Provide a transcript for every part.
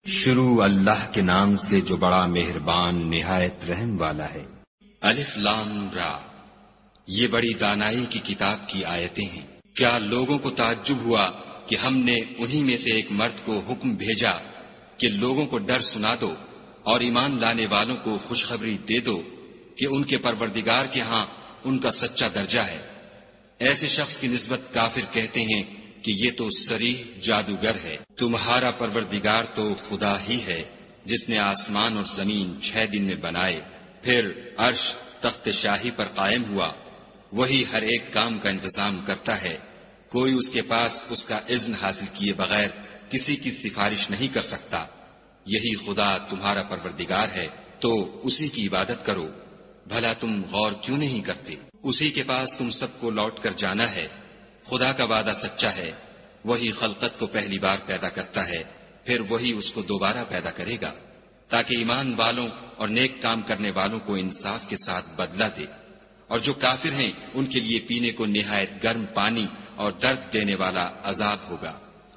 شروع اللہ کے نام سے جو بڑا مہربان نہایت رحم والا ہے۔ الف لام را، یہ بڑی دانائی کی کتاب کی آیتیں ہیں۔ کیا لوگوں کو تعجب ہوا کہ ہم نے انہی میں سے ایک مرد کو حکم بھیجا کہ لوگوں کو ڈر سنا دو اور ایمان لانے والوں کو خوشخبری دے دو کہ ان کے پروردگار کے ہاں ان کا سچا درجہ ہے۔ ایسے شخص کی نسبت کافر کہتے ہیں کہ یہ تو صریح جادوگر ہے۔ تمہارا پروردگار تو خدا ہی ہے جس نے آسمان اور زمین 6 دن میں بنائے، پھر عرش تخت شاہی پر قائم ہوا۔ وہی ہر ایک کام کا انتظام کرتا ہے، کوئی اس کے پاس اس کا اذن حاصل کیے بغیر کسی کی سفارش نہیں کر سکتا۔ یہی خدا تمہارا پروردگار ہے، تو اسی کی عبادت کرو۔ بھلا تم غور کیوں نہیں کرتے؟ اسی کے پاس تم سب کو لوٹ کر جانا ہے۔ خدا کا وعدہ سچا ہے، وہی خلقت کو پہلی بار پیدا کرتا ہے، پھر وہی اس کو دوبارہ پیدا کرے گا، تاکہ ایمان والوں اور نیک کام کرنے والوں کو انصاف کے ساتھ بدلہ دے۔ اور جو کافر ہیں ان کے لیے پینے کو نہایت گرم پانی اور درد دینے والا عذاب ہوگا،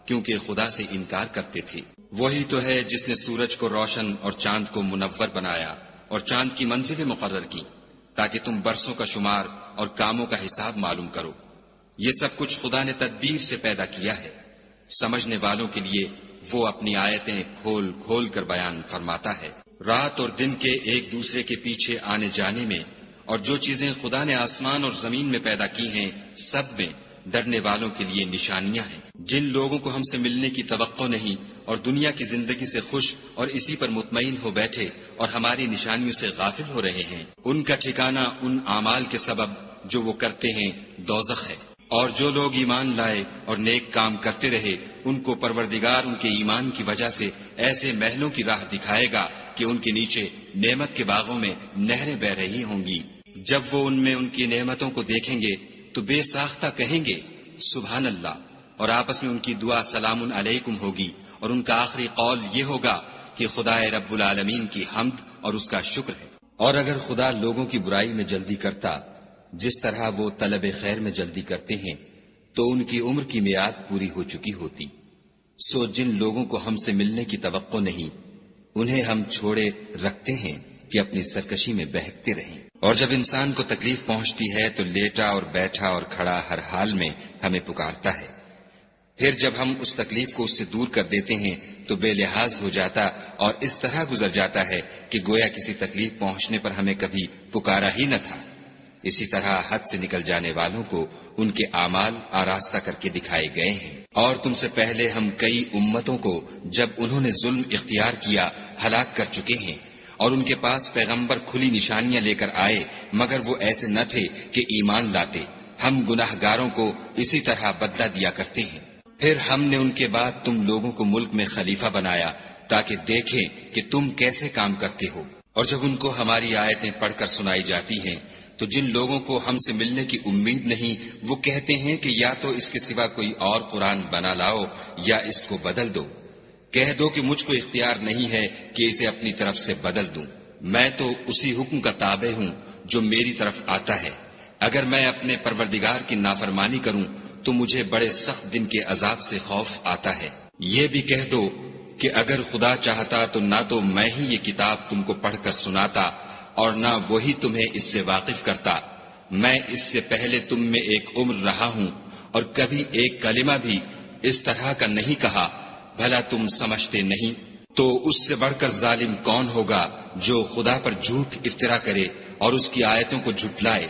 کیونکہ خدا سے انکار کرتے تھے۔ وہی تو ہے جس نے سورج کو روشن اور چاند کو منور بنایا اور چاند کی منزلیں مقرر کی تاکہ تم برسوں کا شمار اور کاموں کا حساب معلوم کرو۔ یہ سب کچھ خدا نے تدبیر سے پیدا کیا ہے۔ سمجھنے والوں کے لیے وہ اپنی آیتیں کھول کھول کر بیان فرماتا ہے۔ رات اور دن کے ایک دوسرے کے پیچھے آنے جانے میں اور جو چیزیں خدا نے آسمان اور زمین میں پیدا کی ہیں سب میں ڈرنے والوں کے لیے نشانیاں ہیں۔ جن لوگوں کو ہم سے ملنے کی توقع نہیں اور دنیا کی زندگی سے خوش اور اسی پر مطمئن ہو بیٹھے اور ہماری نشانیوں سے غافل ہو رہے ہیں، ان کا ٹھکانہ ان اعمال کے سبب جو وہ کرتے ہیں دوزخ ہے۔ اور جو لوگ ایمان لائے اور نیک کام کرتے رہے ان کو پروردگار ان کے ایمان کی وجہ سے ایسے محلوں کی راہ دکھائے گا کہ ان کے نیچے نعمت کے باغوں میں نہریں بہ رہی ہوں گی۔ جب وہ ان میں ان کی نعمتوں کو دیکھیں گے تو بے ساختہ کہیں گے سبحان اللہ، اور آپس میں ان کی دعا سلام علیکم ہوگی، اور ان کا آخری قول یہ ہوگا کہ خدا رب العالمین کی حمد اور اس کا شکر ہے۔ اور اگر خدا لوگوں کی برائی میں جلدی کرتا جس طرح وہ طلب خیر میں جلدی کرتے ہیں تو ان کی عمر کی میعاد پوری ہو چکی ہوتی۔ سو جن لوگوں کو ہم سے ملنے کی توقع نہیں انہیں ہم چھوڑے رکھتے ہیں کہ اپنی سرکشی میں بہکتے رہیں۔ اور جب انسان کو تکلیف پہنچتی ہے تو لیٹا اور بیٹھا اور کھڑا ہر حال میں ہمیں پکارتا ہے، پھر جب ہم اس تکلیف کو اس سے دور کر دیتے ہیں تو بے لحاظ ہو جاتا اور اس طرح گزر جاتا ہے کہ گویا کسی تکلیف پہنچنے پر ہمیں کبھی پکارا ہی نہ تھا۔ اسی طرح حد سے نکل جانے والوں کو ان کے اعمال آراستہ کر کے دکھائے گئے ہیں۔ اور تم سے پہلے ہم کئی امتوں کو جب انہوں نے ظلم اختیار کیا ہلاک کر چکے ہیں، اور ان کے پاس پیغمبر کھلی نشانیاں لے کر آئے مگر وہ ایسے نہ تھے کہ ایمان لاتے۔ ہم گناہ گاروں کو اسی طرح بدلہ دیا کرتے ہیں۔ پھر ہم نے ان کے بعد تم لوگوں کو ملک میں خلیفہ بنایا تاکہ دیکھیں کہ تم کیسے کام کرتے ہو۔ اور جب ان کو ہماری آیتیں پڑھ کر سنائی جاتی ہیں تو جن لوگوں کو ہم سے ملنے کی امید نہیں وہ کہتے ہیں کہ یا تو اس کے سوا کوئی اور قرآن بنا لاؤ یا اس کو بدل دو۔ کہہ دو کہ مجھ کو اختیار نہیں ہے کہ اسے اپنی طرف سے بدل دوں، میں تو اسی حکم کا تابع ہوں جو میری طرف آتا ہے۔ اگر میں اپنے پروردگار کی نافرمانی کروں تو مجھے بڑے سخت دن کے عذاب سے خوف آتا ہے۔ یہ بھی کہہ دو کہ اگر خدا چاہتا تو نہ تو میں ہی یہ کتاب تم کو پڑھ کر سناتا اور نہ وہی تمہیں اس سے واقف کرتا۔ میں اس سے پہلے تم میں ایک عمر رہا ہوں اور کبھی ایک کلمہ بھی اس طرح کا نہیں کہا، بھلا تم سمجھتے نہیں؟ تو اس سے بڑھ کر ظالم کون ہوگا جو خدا پر جھوٹ افطرا کرے اور اس کی آیتوں کو جھٹلائے؟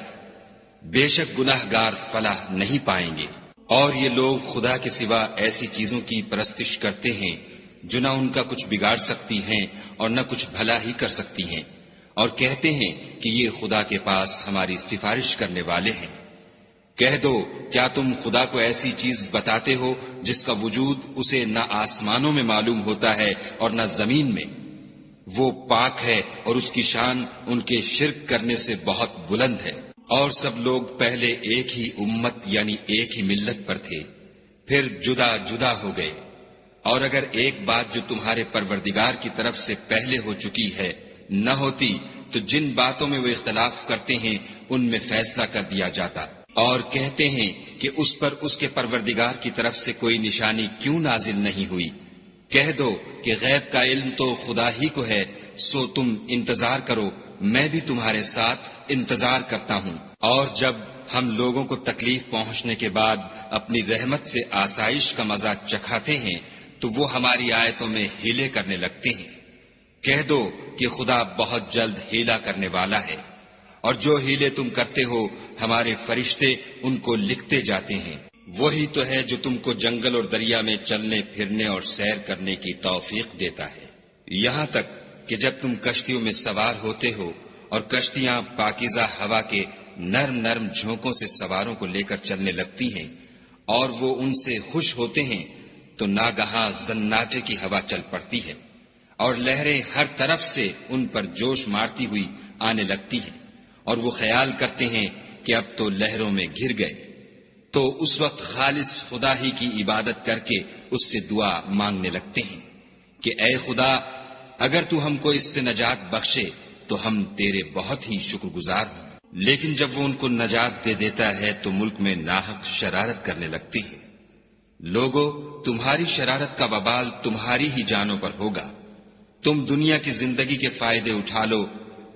بے شک گناہ گار فلاح نہیں پائیں گے۔ اور یہ لوگ خدا کے سوا ایسی چیزوں کی پرستش کرتے ہیں جو نہ ان کا کچھ بگاڑ سکتی ہیں اور نہ کچھ بھلا ہی کر سکتی ہیں، اور کہتے ہیں کہ یہ خدا کے پاس ہماری سفارش کرنے والے ہیں۔ کہہ دو کیا تم خدا کو ایسی چیز بتاتے ہو جس کا وجود اسے نہ آسمانوں میں معلوم ہوتا ہے اور نہ زمین میں؟ وہ پاک ہے اور اس کی شان ان کے شرک کرنے سے بہت بلند ہے۔ اور سب لوگ پہلے ایک ہی امت یعنی ایک ہی ملت پر تھے، پھر جدا جدا ہو گئے۔ اور اگر ایک بات جو تمہارے پروردگار کی طرف سے پہلے ہو چکی ہے نہ ہوتی تو جن باتوں میں وہ اختلاف کرتے ہیں ان میں فیصلہ کر دیا جاتا۔ اور کہتے ہیں کہ اس پر اس کے پروردگار کی طرف سے کوئی نشانی کیوں نازل نہیں ہوئی؟ کہہ دو کہ غیب کا علم تو خدا ہی کو ہے، سو تم انتظار کرو، میں بھی تمہارے ساتھ انتظار کرتا ہوں۔ اور جب ہم لوگوں کو تکلیف پہنچنے کے بعد اپنی رحمت سے آسائش کا مزہ چکھاتے ہیں تو وہ ہماری آیتوں میں ہیلے کرنے لگتے ہیں۔ کہہ دو کہ خدا بہت جلد ہیلا کرنے والا ہے، اور جو ہیلے تم کرتے ہو ہمارے فرشتے ان کو لکھتے جاتے ہیں۔ وہی تو ہے جو تم کو جنگل اور دریا میں چلنے پھرنے اور سیر کرنے کی توفیق دیتا ہے، یہاں تک کہ جب تم کشتیوں میں سوار ہوتے ہو اور کشتیاں پاکیزہ ہوا کے نرم نرم جھونکوں سے سواروں کو لے کر چلنے لگتی ہیں اور وہ ان سے خوش ہوتے ہیں، تو ناگہاں زناٹے کی ہوا چل پڑتی ہے اور لہریں ہر طرف سے ان پر جوش مارتی ہوئی آنے لگتی ہیں، اور وہ خیال کرتے ہیں کہ اب تو لہروں میں گر گئے، تو اس وقت خالص خدا ہی کی عبادت کر کے اس سے دعا مانگنے لگتے ہیں کہ اے خدا، اگر تو ہم کو اس سے نجات بخشے تو ہم تیرے بہت ہی شکر گزار ہوں۔ لیکن جب وہ ان کو نجات دے دیتا ہے تو ملک میں ناحق شرارت کرنے لگتے ہیں۔ لوگو، تمہاری شرارت کا وبال تمہاری ہی جانوں پر ہوگا۔ تم دنیا کی زندگی کے فائدے اٹھا لو،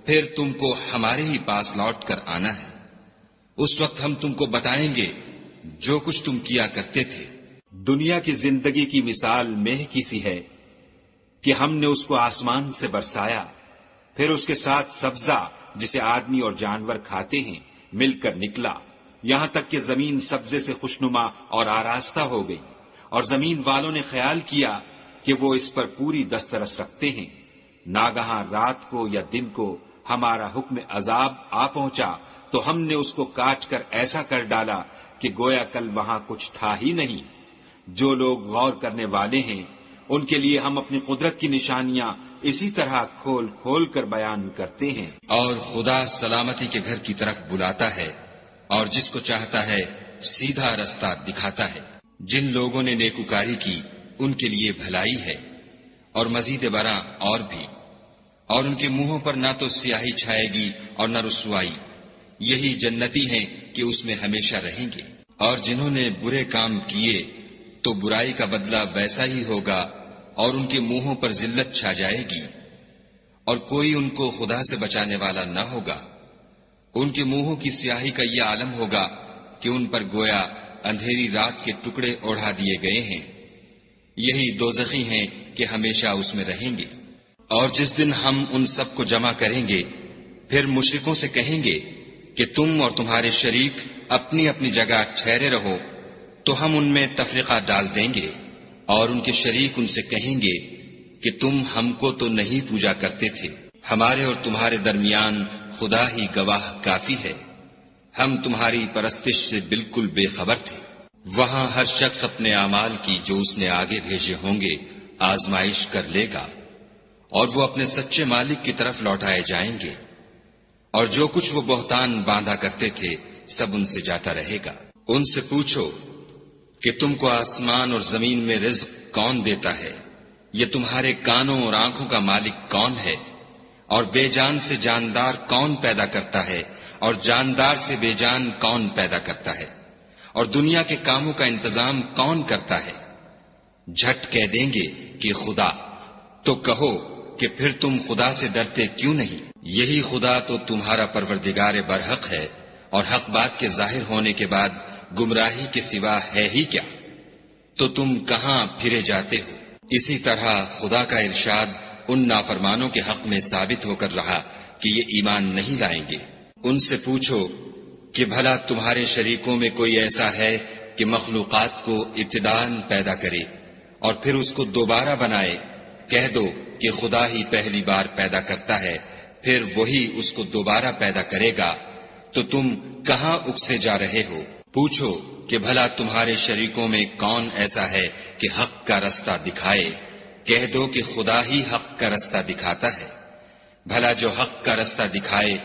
پھر تم کو ہمارے ہی پاس لوٹ کر آنا ہے۔ اس وقت ہم تم کو بتائیں گے جو کچھ تم کیا کرتے تھے۔ دنیا کی زندگی کی مثال مہ کی سی ہے کہ ہم نے اس کو آسمان سے برسایا، پھر اس کے ساتھ سبزہ جسے آدمی اور جانور کھاتے ہیں مل کر نکلا، یہاں تک کہ زمین سبزے سے خوشنما اور آراستہ ہو گئی، اور زمین والوں نے خیال کیا کہ وہ اس پر پوری دسترس رکھتے ہیں۔ ناگہاں رات کو یا دن کو ہمارا حکم عذاب آ پہنچا تو ہم نے اس کو کاٹ کر ایسا کر ڈالا کہ گویا کل وہاں کچھ تھا ہی نہیں۔ جو لوگ غور کرنے والے ہیں ان کے لیے ہم اپنی قدرت کی نشانیاں اسی طرح کھول کھول کر بیان کرتے ہیں۔ اور خدا سلامتی کے گھر کی طرف بلاتا ہے اور جس کو چاہتا ہے سیدھا رستہ دکھاتا ہے۔ جن لوگوں نے نیکوکاری کی ان کے لیے بھلائی ہے، اور مزید برآں اور بھی، اور ان کے منہوں پر نہ تو سیاہی چھائے گی اور نہ رسوائی، یہی جنتی ہیں کہ اس میں ہمیشہ رہیں گے۔ اور جنہوں نے برے کام کیے تو برائی کا بدلہ ویسا ہی ہوگا، اور ان کے منہوں پر ذلت چھا جائے گی، اور کوئی ان کو خدا سے بچانے والا نہ ہوگا۔ ان کے منہوں کی سیاہی کا یہ عالم ہوگا کہ ان پر گویا اندھیری رات کے ٹکڑے اوڑھا دیے گئے ہیں، یہی دوزخی ہیں کہ ہمیشہ اس میں رہیں گے۔ اور جس دن ہم ان سب کو جمع کریں گے، پھر مشرکوں سے کہیں گے کہ تم اور تمہارے شریک اپنی اپنی جگہ ٹھہرے رہو، تو ہم ان میں تفرقہ ڈال دیں گے، اور ان کے شریک ان سے کہیں گے کہ تم ہم کو تو نہیں پوجا کرتے تھے، ہمارے اور تمہارے درمیان خدا ہی گواہ کافی ہے، ہم تمہاری پرستش سے بالکل بے خبر تھے۔ وہاں ہر شخص اپنے اعمال کی جو اس نے آگے بھیجے ہوں گے آزمائش کر لے گا، اور وہ اپنے سچے مالک کی طرف لوٹائے جائیں گے، اور جو کچھ وہ بہتان باندھا کرتے تھے سب ان سے جاتا رہے گا۔ ان سے پوچھو کہ تم کو آسمان اور زمین میں رزق کون دیتا ہے؟ یہ تمہارے کانوں اور آنکھوں کا مالک کون ہے؟ اور بے جان سے جاندار کون پیدا کرتا ہے؟ اور جاندار سے بے جان کون پیدا کرتا ہے؟ اور دنیا کے کاموں کا انتظام کون کرتا ہے؟ جھٹ کہہ دیں گے کہ خدا۔ تو کہو کہ پھر تم خدا سے ڈرتے کیوں نہیں؟ یہی خدا تو تمہارا پروردگار برحق ہے، اور حق بات کے ظاہر ہونے کے بعد گمراہی کے سوا ہے ہی کیا؟ تو تم کہاں پھرے جاتے ہو؟ اسی طرح خدا کا ارشاد ان نافرمانوں کے حق میں ثابت ہو کر رہا کہ یہ ایمان نہیں لائیں گے۔ ان سے پوچھو کہ بھلا تمہارے شریکوں میں کوئی ایسا ہے کہ مخلوقات کو ابتداءً پیدا کرے اور پھر اس کو دوبارہ بنائے؟ کہہ دو کہ خدا ہی پہلی بار پیدا کرتا ہے، پھر وہی اس کو دوبارہ پیدا کرے گا، تو تم کہاں اکسے جا رہے ہو؟ پوچھو کہ بھلا تمہارے شریکوں میں کون ایسا ہے کہ حق کا رستہ دکھائے؟ کہہ دو کہ خدا ہی حق کا رستہ دکھاتا ہے۔ بھلا جو حق کا رستہ دکھائے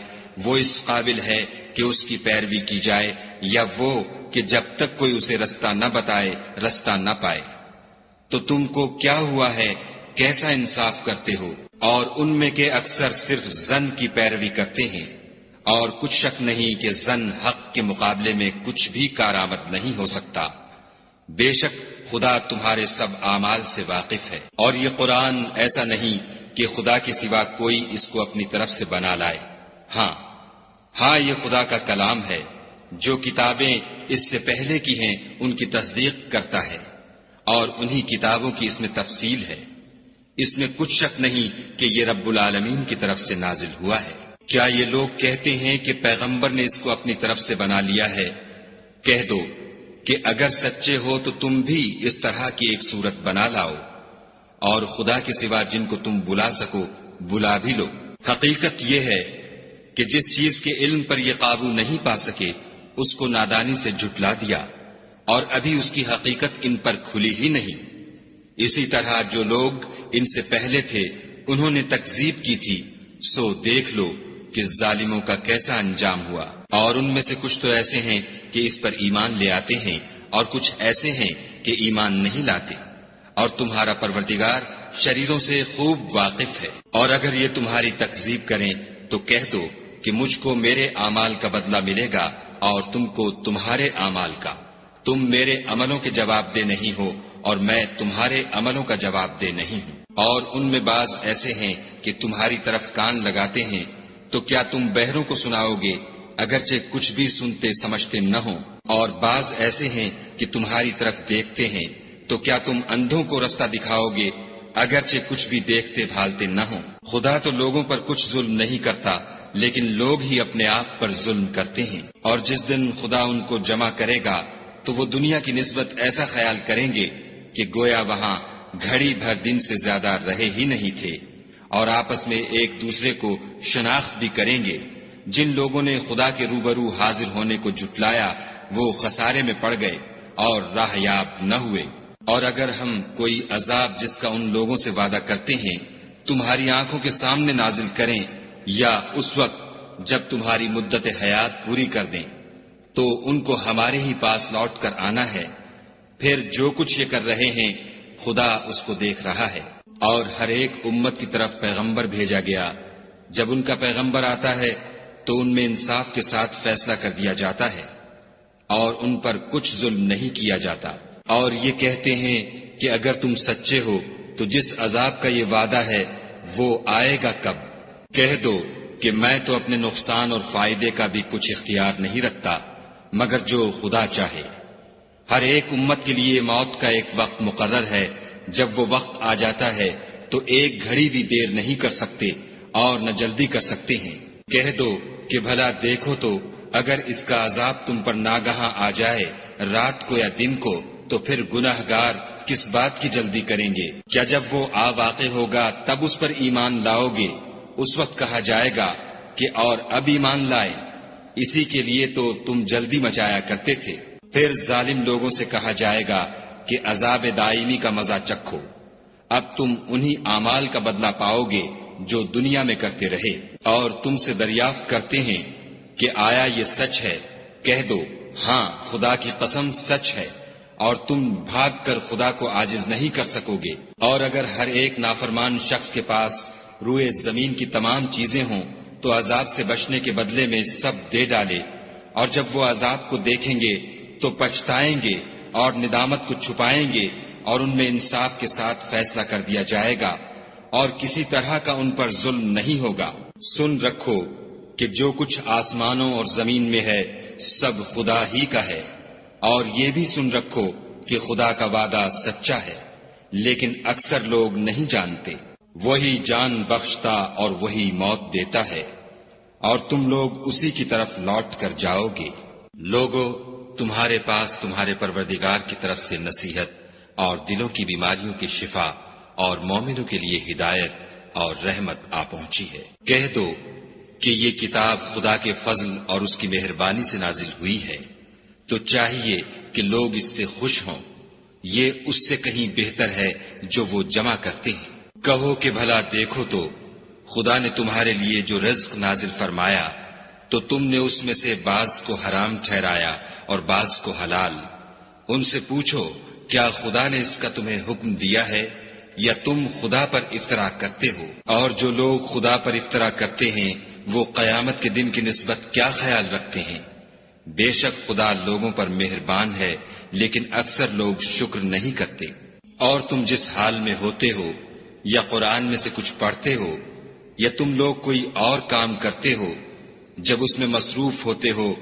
وہ اس قابل ہے کہ اس کی پیروی کی جائے، یا وہ کہ جب تک کوئی اسے رستہ نہ بتائے رستہ نہ پائے؟ تو تم کو کیا ہوا ہے؟ کیسا انصاف کرتے ہو؟ اور ان میں کے اکثر صرف زن کی پیروی کرتے ہیں، اور کچھ شک نہیں کہ زن حق کے مقابلے میں کچھ بھی کارآمد نہیں ہو سکتا۔ بے شک خدا تمہارے سب اعمال سے واقف ہے، اور یہ قرآن ایسا نہیں کہ خدا کے سوا کوئی اس کو اپنی طرف سے بنا لائے۔ ہاں یہ خدا کا کلام ہے، جو کتابیں اس سے پہلے کی ہیں ان کی تصدیق کرتا ہے، اور انہی کتابوں کی اس میں تفصیل ہے۔ اس میں کچھ شک نہیں کہ یہ رب العالمین کی طرف سے نازل ہوا ہے۔ کیا یہ لوگ کہتے ہیں کہ پیغمبر نے اس کو اپنی طرف سے بنا لیا ہے؟ کہہ دو کہ اگر سچے ہو تو تم بھی اس طرح کی ایک صورت بنا لاؤ، اور خدا کے سوا جن کو تم بلا سکو بلا بھی لو۔ حقیقت یہ ہے کہ جس چیز کے علم پر یہ قابو نہیں پا سکے اس کو نادانی سے جھٹلا دیا، اور ابھی اس کی حقیقت ان پر کھلی ہی نہیں۔ اسی طرح جو لوگ ان سے پہلے تھے انہوں نے تکذیب کی تھی، سو دیکھ لو کہ ظالموں کا کیسا انجام ہوا۔ اور ان میں سے کچھ تو ایسے ہیں کہ اس پر ایمان لے آتے ہیں، اور کچھ ایسے ہیں کہ ایمان نہیں لاتے، اور تمہارا پروردگار شریروں سے خوب واقف ہے۔ اور اگر یہ تمہاری تکذیب کریں تو کہہ دو کہ مجھ کو میرے اعمال کا بدلہ ملے گا اور تم کو تمہارے اعمال کا۔ تم میرے عملوں کے جواب دہ نہیں ہو اور میں تمہارے عملوں کا جواب دہ نہیں ہوں۔ اور ان میں بعض ایسے ہیں کہ تمہاری طرف کان لگاتے ہیں، تو کیا تم بہروں کو سناؤ گے اگرچہ کچھ بھی سنتے سمجھتے نہ ہوں؟ اور بعض ایسے ہیں کہ تمہاری طرف دیکھتے ہیں، تو کیا تم اندھوں کو رستہ دکھاؤ گے اگرچہ کچھ بھی دیکھتے بھالتے نہ ہوں؟ خدا تو لوگوں پر کچھ ظلم نہیں کرتا، لیکن لوگ ہی اپنے آپ پر ظلم کرتے ہیں۔ اور جس دن خدا ان کو جمع کرے گا تو وہ دنیا کی نسبت ایسا خیال کریں گے کہ گویا وہاں گھڑی بھر دن سے زیادہ رہے ہی نہیں تھے، اور آپس میں ایک دوسرے کو شناخت بھی کریں گے۔ جن لوگوں نے خدا کے روبرو حاضر ہونے کو جھٹلایا وہ خسارے میں پڑ گئے اور راہ یاب نہ ہوئے۔ اور اگر ہم کوئی عذاب جس کا ان لوگوں سے وعدہ کرتے ہیں تمہاری آنکھوں کے سامنے نازل کریں، یا اس وقت جب تمہاری مدت حیات پوری کر دیں، تو ان کو ہمارے ہی پاس لوٹ کر آنا ہے۔ پھر جو کچھ یہ کر رہے ہیں خدا اس کو دیکھ رہا ہے۔ اور ہر ایک امت کی طرف پیغمبر بھیجا گیا، جب ان کا پیغمبر آتا ہے تو ان میں انصاف کے ساتھ فیصلہ کر دیا جاتا ہے، اور ان پر کچھ ظلم نہیں کیا جاتا۔ اور یہ کہتے ہیں کہ اگر تم سچے ہو تو جس عذاب کا یہ وعدہ ہے وہ آئے گا کب؟ کہہ دو کہ میں تو اپنے نقصان اور فائدے کا بھی کچھ اختیار نہیں رکھتا مگر جو خدا چاہے۔ ہر ایک امت کے لیے موت کا ایک وقت مقرر ہے، جب وہ وقت آ جاتا ہے تو ایک گھڑی بھی دیر نہیں کر سکتے اور نہ جلدی کر سکتے ہیں۔ کہہ دو کہ بھلا دیکھو تو اگر اس کا عذاب تم پر ناگہاں آ جائے رات کو یا دن کو، تو پھر گناہگار کس بات کی جلدی کریں گے؟ کیا جب وہ آ واقع ہوگا تب اس پر ایمان لاؤ گے؟ اس وقت کہا جائے گا کہ اور اب ایمان لائے، اسی کے لیے تو تم جلدی مچایا کرتے تھے۔ پھر ظالم لوگوں سے کہا جائے گا کہ عذاب دائمی کا مزہ چکھو، اب تم انہی اعمال کا بدلہ پاؤ گے جو دنیا میں کرتے رہے۔ اور تم سے دریافت کرتے ہیں کہ آیا یہ سچ ہے؟ کہہ دو ہاں خدا کی قسم سچ ہے، اور تم بھاگ کر خدا کو عاجز نہیں کر سکو گے۔ اور اگر ہر ایک نافرمان شخص کے پاس روئے زمین کی تمام چیزیں ہوں تو عذاب سے بچنے کے بدلے میں سب دے ڈالے، اور جب وہ عذاب کو دیکھیں گے تو پچھتائیں گے اور ندامت کو چھپائیں گے، اور ان میں انصاف کے ساتھ فیصلہ کر دیا جائے گا، اور کسی طرح کا ان پر ظلم نہیں ہوگا۔ سن رکھو کہ جو کچھ آسمانوں اور زمین میں ہے سب خدا ہی کا ہے، اور یہ بھی سن رکھو کہ خدا کا وعدہ سچا ہے، لیکن اکثر لوگ نہیں جانتے۔ وہی جان بخشتا اور وہی موت دیتا ہے، اور تم لوگ اسی کی طرف لوٹ کر جاؤ گے۔ لوگو تمہارے پاس تمہارے پروردگار کی طرف سے نصیحت اور دلوں کی بیماریوں کی شفا اور مومنوں کے لیے ہدایت اور رحمت آ پہنچی ہے۔ کہہ دو کہ یہ کتاب خدا کے فضل اور اس کی مہربانی سے نازل ہوئی ہے، تو چاہیے کہ لوگ اس سے خوش ہوں، یہ اس سے کہیں بہتر ہے جو وہ جمع کرتے ہیں۔ کہو کہ بھلا دیکھو تو خدا نے تمہارے لیے جو رزق نازل فرمایا تو تم نے اس میں سے بعض کو حرام ٹھہرایا اور بعض کو حلال۔ ان سے پوچھو کیا خدا نے اس کا تمہیں حکم دیا ہے یا تم خدا پر افطرا کرتے ہو؟ اور جو لوگ خدا پر افطرا کرتے ہیں وہ قیامت کے دن کی نسبت کیا خیال رکھتے ہیں؟ بے شک خدا لوگوں پر مہربان ہے لیکن اکثر لوگ شکر نہیں کرتے۔ اور تم جس حال میں ہوتے ہو، یا قرآن میں سے کچھ پڑھتے ہو، یا تم لوگ کوئی اور کام کرتے ہو، جب اس میں مصروف ہوتے ہو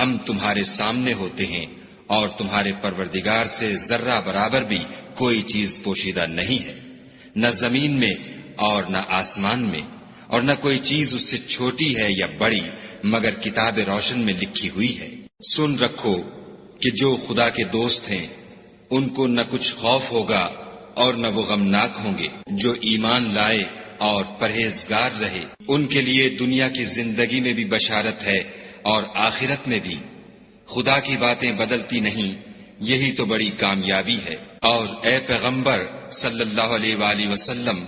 ہم تمہارے سامنے ہوتے ہیں، اور تمہارے پروردگار سے ذرہ برابر بھی کوئی چیز پوشیدہ نہیں ہے، نہ زمین میں اور نہ آسمان میں، اور نہ کوئی چیز اس سے چھوٹی ہے یا بڑی مگر کتاب روشن میں لکھی ہوئی ہے۔ سن رکھو کہ جو خدا کے دوست ہیں ان کو نہ کچھ خوف ہوگا اور نہ وہ غمناک ہوں گے۔ جو ایمان لائے اور پرہیزگار رہے ان کے لیے دنیا کی زندگی میں بھی بشارت ہے اور آخرت میں بھی۔ خدا کی باتیں بدلتی نہیں، یہی تو بڑی کامیابی ہے۔ اور اے پیغمبر صلی اللہ علیہ وآلہ وسلم،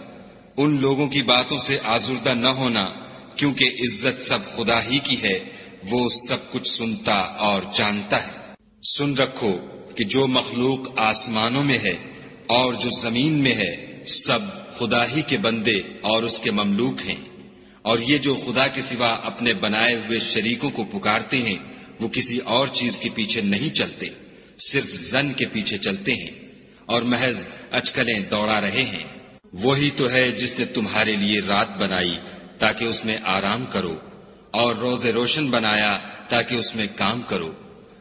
ان لوگوں کی باتوں سے آزردہ نہ ہونا، کیونکہ عزت سب خدا ہی کی ہے، وہ سب کچھ سنتا اور جانتا ہے۔ سن رکھو کہ جو مخلوق آسمانوں میں ہے اور جو زمین میں ہے سب خدا ہی کے بندے اور اس کے مملوک ہیں، اور یہ جو خدا کے سوا اپنے بنائے ہوئے شریکوں کو پکارتے ہیں وہ کسی اور چیز کے پیچھے نہیں چلتے، صرف ظن کے پیچھے چلتے ہیں اور محض اٹکلیں دوڑا رہے ہیں۔ وہی تو ہے جس نے تمہارے لیے رات بنائی تاکہ اس میں آرام کرو، اور روز روشن بنایا تاکہ اس میں کام کرو۔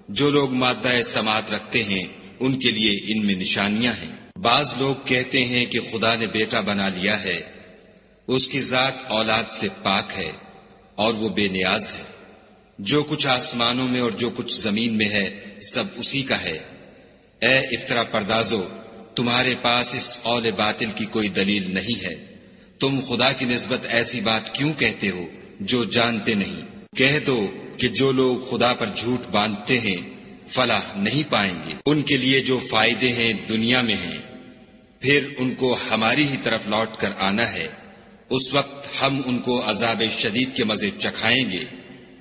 جو لوگ مادہ سماعت رکھتے ہیں ان کے لیے ان میں نشانیاں ہیں۔ بعض لوگ کہتے ہیں کہ خدا نے بیٹا بنا لیا ہے، اس کی ذات اولاد سے پاک ہے اور وہ بے نیاز ہے۔ جو کچھ آسمانوں میں اور جو کچھ زمین میں ہے سب اسی کا ہے۔ اے افطرا پردازو، تمہارے پاس اس قول باطل کی کوئی دلیل نہیں ہے، تم خدا کی نسبت ایسی بات کیوں کہتے ہو جو جانتے نہیں؟ کہہ دو کہ جو لوگ خدا پر جھوٹ باندھتے ہیں فلاح نہیں پائیں گے۔ ان کے لیے جو فائدے ہیں دنیا میں ہیں، پھر ان کو ہماری ہی طرف لوٹ کر آنا ہے۔ اس وقت ہم ان کو عذاب شدید کے مزے چکھائیں گے،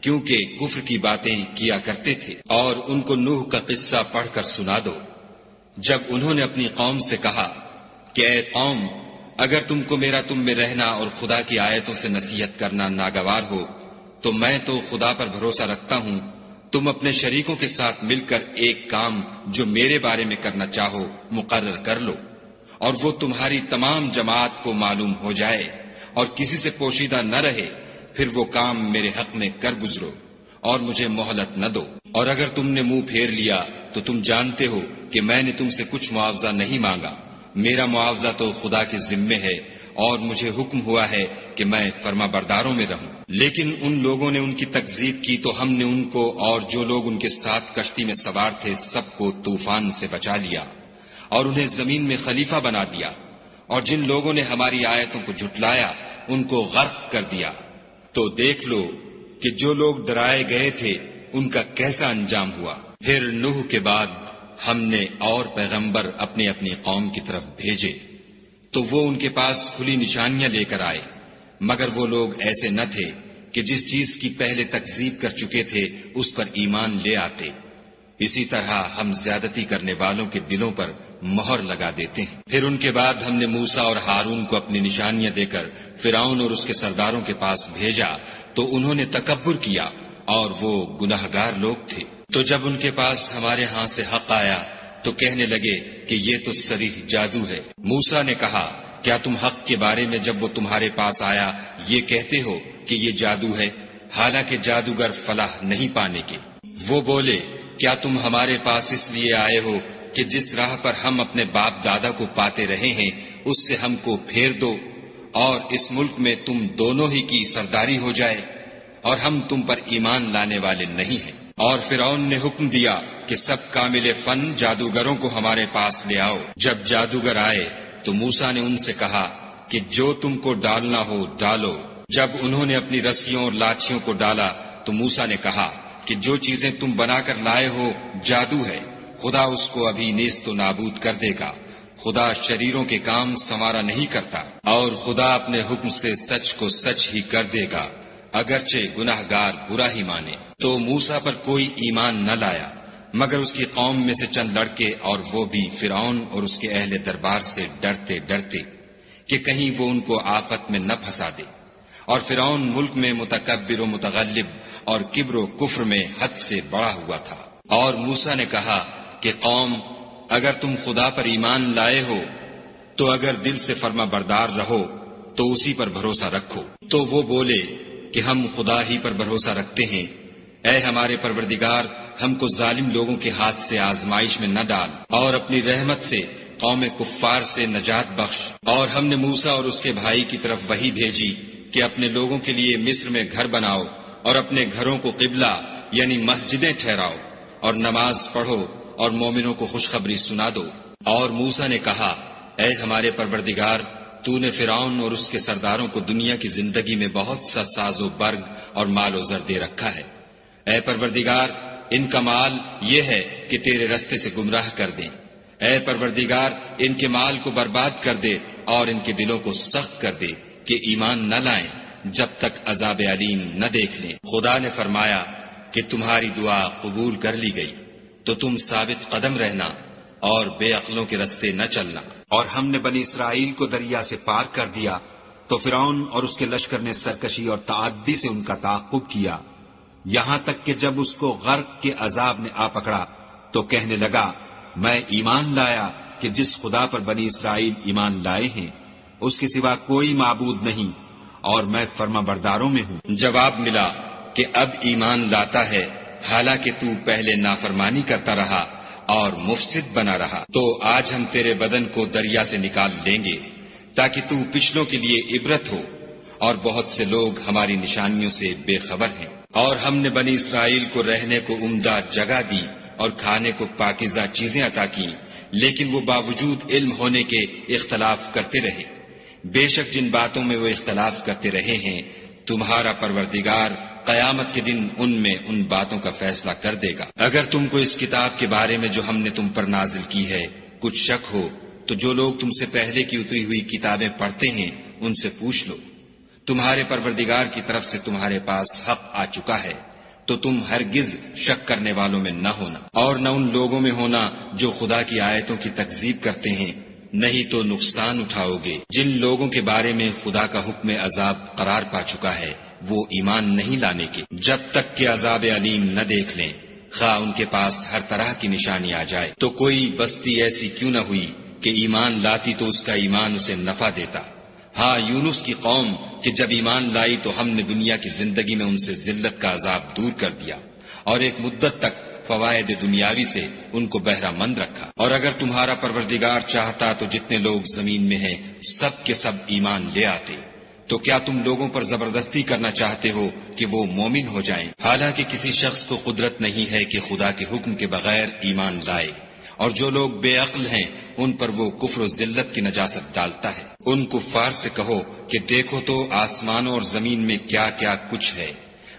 کیونکہ کفر کی باتیں کیا کرتے تھے۔ اور ان کو نوح کا قصہ پڑھ کر سنا دو، جب انہوں نے اپنی قوم سے کہا کہ اے قوم، اگر تم کو میرا تم میں رہنا اور خدا کی آیتوں سے نصیحت کرنا ناگوار ہو تو میں تو خدا پر بھروسہ رکھتا ہوں، تم اپنے شریکوں کے ساتھ مل کر ایک کام جو میرے بارے میں کرنا چاہو مقرر کر لو، اور وہ تمہاری تمام جماعت کو معلوم ہو جائے اور کسی سے پوشیدہ نہ رہے، پھر وہ کام میرے حق میں کر گزرو اور مجھے مہلت نہ دو۔ اور اگر تم نے منہ پھیر لیا تو تم جانتے ہو کہ میں نے تم سے کچھ معاوضہ نہیں مانگا، میرا معاوضہ تو خدا کے ذمے ہے، اور مجھے حکم ہوا ہے کہ میں فرما برداروں میں رہوں۔ لیکن ان لوگوں نے ان کی تکذیب کی تو ہم نے ان کو اور جو لوگ ان کے ساتھ کشتی میں سوار تھے سب کو طوفان سے بچا لیا اور انہیں زمین میں خلیفہ بنا دیا، اور جن لوگوں نے ہماری آیتوں کو جھٹلایا ان کو غرق کر دیا۔ تو دیکھ لو کہ جو لوگ ڈرائے گئے تھے ان کا کیسا انجام ہوا۔ پھر نوح کے بعد ہم نے اور پیغمبر اپنی اپنی قوم کی طرف بھیجے تو وہ ان کے پاس کھلی نشانیاں لے کر آئے، مگر وہ لوگ ایسے نہ تھے کہ جس چیز کی پہلے تکذیب کر چکے تھے اس پر ایمان لے آتے۔ اسی طرح ہم زیادتی کرنے والوں کے دلوں پر مہر لگا دیتے ہیں۔ پھر ان کے بعد ہم نے موسیٰ اور ہارون کو اپنی نشانیاں دے کر فرعون اور اس کے سرداروں کے پاس بھیجا تو انہوں نے تکبر کیا اور وہ گناہگار لوگ تھے۔ تو جب ان کے پاس ہمارے ہاں سے حق آیا تو کہنے لگے کہ یہ تو صریح جادو ہے۔ موسیٰ نے کہا کیا تم حق کے بارے میں جب وہ تمہارے پاس آیا یہ کہتے ہو کہ یہ جادو ہے، حالانکہ جادوگر فلاح نہیں پانے کے؟ وہ بولے کیا تم ہمارے پاس اس لیے آئے ہو کہ جس راہ پر ہم اپنے باپ دادا کو پاتے رہے ہیں اس سے ہم کو پھیر دو اور اس ملک میں تم دونوں ہی کی سرداری ہو جائے، اور ہم تم پر ایمان لانے والے نہیں ہیں۔ اور فرعون نے حکم دیا کہ سب کامل فن جادوگروں کو ہمارے پاس لے آؤ۔ جب جادوگر آئے تو موسیٰ نے ان سے کہا کہ جو تم کو ڈالنا ہو ڈالو۔ جب انہوں نے اپنی رسیوں اور لاٹھیوں کو ڈالا تو موسیٰ نے کہا کہ جو چیزیں تم بنا کر لائے ہو جادو ہے، خدا اس کو ابھی نیست و نابود کر دے گا۔ خدا شریروں کے کام سنوارا نہیں کرتا، اور خدا اپنے حکم سے سچ کو سچ ہی کر دے گا، اگرچہ گناہگار برا ہی مانے۔ تو موسیٰ پر کوئی ایمان نہ لایا مگر اس کی قوم میں سے چند لڑکے، اور وہ بھی فرعون اور اس کے اہل دربار سے ڈرتے ڈرتے کہ کہیں وہ ان کو آفت میں نہ پھنسا دے۔ اور فرعون ملک میں متکبر و متغلب اور کبر و کفر میں حد سے بڑا ہوا تھا۔ اور موسیٰ نے کہا کہ قوم اگر تم خدا پر ایمان لائے ہو تو اگر دل سے فرما بردار رہو تو اسی پر بھروسہ رکھو۔ تو وہ بولے کہ ہم خدا ہی پر بھروسہ رکھتے ہیں۔ اے ہمارے پروردگار، ہم کو ظالم لوگوں کے ہاتھ سے آزمائش میں نہ ڈال اور اپنی رحمت سے قوم کفار سے نجات بخش۔ اور ہم نے موسیٰ اور اس کے بھائی کی طرف وحی بھیجی کہ اپنے لوگوں کے لیے مصر میں گھر بناؤ اور اپنے گھروں کو قبلہ یعنی مسجدیں ٹھہراؤ اور نماز پڑھو اور مومنوں کو خوشخبری سنا دو۔ اور موسیٰ نے کہا، اے ہمارے پروردگار، تو نے فرعون اور اس کے سرداروں کو دنیا کی زندگی میں بہت سا ساز و برگ اور مال و زر دے رکھا ہے۔ اے پروردگار، ان کا مال یہ ہے کہ تیرے رستے سے گمراہ کر دیں۔ اے پروردگار، ان کے مال کو برباد کر دے اور ان کے دلوں کو سخت کر دے کہ ایمان نہ لائیں جب تک عذاب علیم نہ دیکھ لیں۔ خدا نے فرمایا کہ تمہاری دعا قبول کر لی گئی، تو تم ثابت قدم رہنا اور بے عقلوں کے رستے نہ چلنا۔ اور ہم نے بنی اسرائیل کو دریا سے پار کر دیا تو فرعون اور اس کے لشکر نے سرکشی اور تعدی سے ان کا تعاقب کیا، یہاں تک کہ جب اس کو غرق کے عذاب نے آ پکڑا تو کہنے لگا، میں ایمان لایا کہ جس خدا پر بنی اسرائیل ایمان لائے ہیں اس کے سوا کوئی معبود نہیں، اور میں فرما برداروں میں ہوں۔ جواب ملا کہ اب ایمان لاتا ہے حالانکہ تو پہلے نافرمانی کرتا رہا اور مفسد بنا رہا۔ تو آج ہم تیرے بدن کو دریا سے نکال لیں گے تاکہ تو پچھلوں کے لیے عبرت ہو، اور بہت سے لوگ ہماری نشانیوں سے بے خبر ہیں۔ اور ہم نے بنی اسرائیل کو رہنے کو عمدہ جگہ دی اور کھانے کو پاکیزہ چیزیں عطا کی، لیکن وہ باوجود علم ہونے کے اختلاف کرتے رہے۔ بے شک جن باتوں میں وہ اختلاف کرتے رہے ہیں تمہارا پروردگار قیامت کے دن ان میں ان باتوں کا فیصلہ کر دے گا۔ اگر تم کو اس کتاب کے بارے میں جو ہم نے تم پر نازل کی ہے کچھ شک ہو تو جو لوگ تم سے پہلے کی اتری ہوئی کتابیں پڑھتے ہیں ان سے پوچھ لو، تمہارے پروردگار کی طرف سے تمہارے پاس حق آ چکا ہے، تو تم ہرگز شک کرنے والوں میں نہ ہونا، اور نہ ان لوگوں میں ہونا جو خدا کی آیتوں کی تکذیب کرتے ہیں، نہیں تو نقصان اٹھاؤ گے۔ جن لوگوں کے بارے میں خدا کا حکم عذاب قرار پا چکا ہے وہ ایمان نہیں لانے کے جب تک کہ عذاب علیم نہ دیکھ لیں، خواہ ان کے پاس ہر طرح کی نشانی آ جائے۔ تو کوئی بستی ایسی کیوں نہ ہوئی کہ ایمان لاتی تو اس کا ایمان اسے نفع دیتا۔ ہاں، یونس کی قوم کہ جب ایمان لائی تو ہم نے دنیا کی زندگی میں ان سے ذلت کا عذاب دور کر دیا اور ایک مدت تک فوائد دنیاوی سے ان کو بہرہ مند رکھا۔ اور اگر تمہارا پروردگار چاہتا تو جتنے لوگ زمین میں ہیں سب کے سب ایمان لے آتے، تو کیا تم لوگوں پر زبردستی کرنا چاہتے ہو کہ وہ مومن ہو جائیں؟ حالانکہ کسی شخص کو قدرت نہیں ہے کہ خدا کے حکم کے بغیر ایمان لائے، اور جو لوگ بے عقل ہیں ان پر وہ کفر و ذلت کی نجاست ڈالتا ہے۔ ان کفار سے کہو کہ دیکھو تو آسمانوں اور زمین میں کیا کیا کچھ ہے،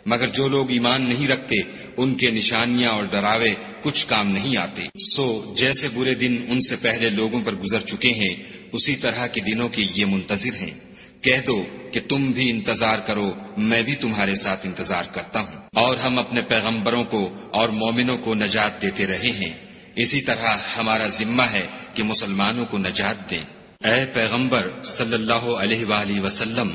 مگر جو لوگ ایمان نہیں رکھتے ان کے نشانیاں اور ڈراوے کچھ کام نہیں آتے۔ سو جیسے برے دن ان سے پہلے لوگوں پر گزر چکے ہیں اسی طرح کے دنوں کے یہ منتظر ہیں۔ کہہ دو کہ تم بھی انتظار کرو، میں بھی تمہارے ساتھ انتظار کرتا ہوں۔ اور ہم اپنے پیغمبروں کو اور مومنوں کو نجات دیتے رہے ہیں، اسی طرح ہمارا ذمہ ہے کہ مسلمانوں کو نجات دیں۔ اے پیغمبر صلی اللہ علیہ وآلہ وسلم،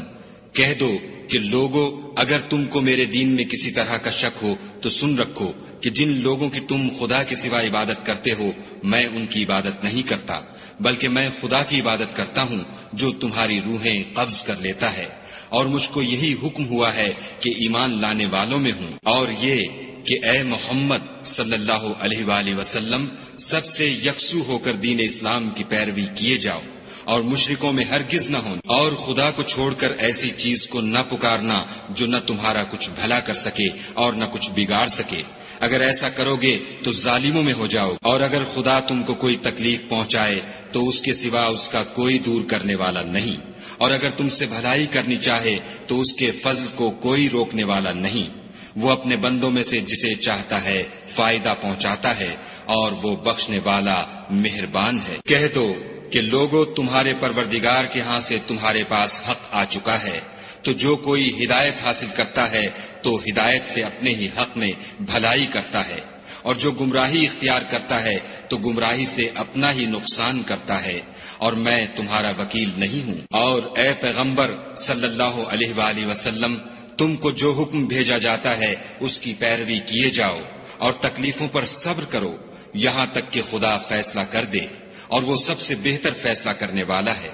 کہہ دو کہ لوگو اگر تم کو میرے دین میں کسی طرح کا شک ہو تو سن رکھو کہ جن لوگوں کی تم خدا کے سوا عبادت کرتے ہو میں ان کی عبادت نہیں کرتا، بلکہ میں خدا کی عبادت کرتا ہوں جو تمہاری روحیں قبض کر لیتا ہے، اور مجھ کو یہی حکم ہوا ہے کہ ایمان لانے والوں میں ہوں، اور یہ کہ اے محمد صلی اللہ علیہ وآلہ وسلم سب سے یکسو ہو کر دین اسلام کی پیروی کیے جاؤ اور مشرکوں میں ہرگز نہ ہوں، اور خدا کو چھوڑ کر ایسی چیز کو نہ پکارنا جو نہ تمہارا کچھ بھلا کر سکے اور نہ کچھ بگاڑ سکے۔ اگر ایسا کرو گے تو ظالموں میں ہو جاؤ، اور اگر خدا تم کو کوئی تکلیف پہنچائے تو اس کے سوا اس کا کوئی دور کرنے والا نہیں، اور اگر تم سے بھلائی کرنی چاہے تو اس کے فضل کو کوئی روکنے والا نہیں۔ وہ اپنے بندوں میں سے جسے چاہتا ہے فائدہ پہنچاتا ہے، اور وہ بخشنے والا مہربان ہے۔ کہہ دو کہ لوگوں تمہارے پروردگار کے ہاں سے تمہارے پاس حق آ چکا ہے، تو جو کوئی ہدایت حاصل کرتا ہے تو ہدایت سے اپنے ہی حق میں بھلائی کرتا ہے، اور جو گمراہی اختیار کرتا ہے تو گمراہی سے اپنا ہی نقصان کرتا ہے، اور میں تمہارا وکیل نہیں ہوں۔ اور اے پیغمبر صلی اللہ علیہ وآلہ وسلم، تم کو جو حکم بھیجا جاتا ہے اس کی پیروی کیے جاؤ اور تکلیفوں پر صبر کرو، یہاں تک کہ خدا فیصلہ کر دے، اور وہ سب سے بہتر فیصلہ کرنے والا ہے۔